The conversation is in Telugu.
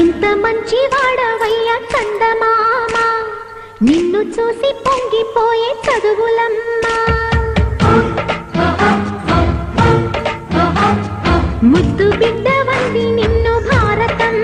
ఎంత మంచి వాడవయ్యా చందమామ, నిన్ను చూసి పొంగిపోయే చదువులమ్మా. ముద్దు బిడ్డ వంది నిన్ను భారతం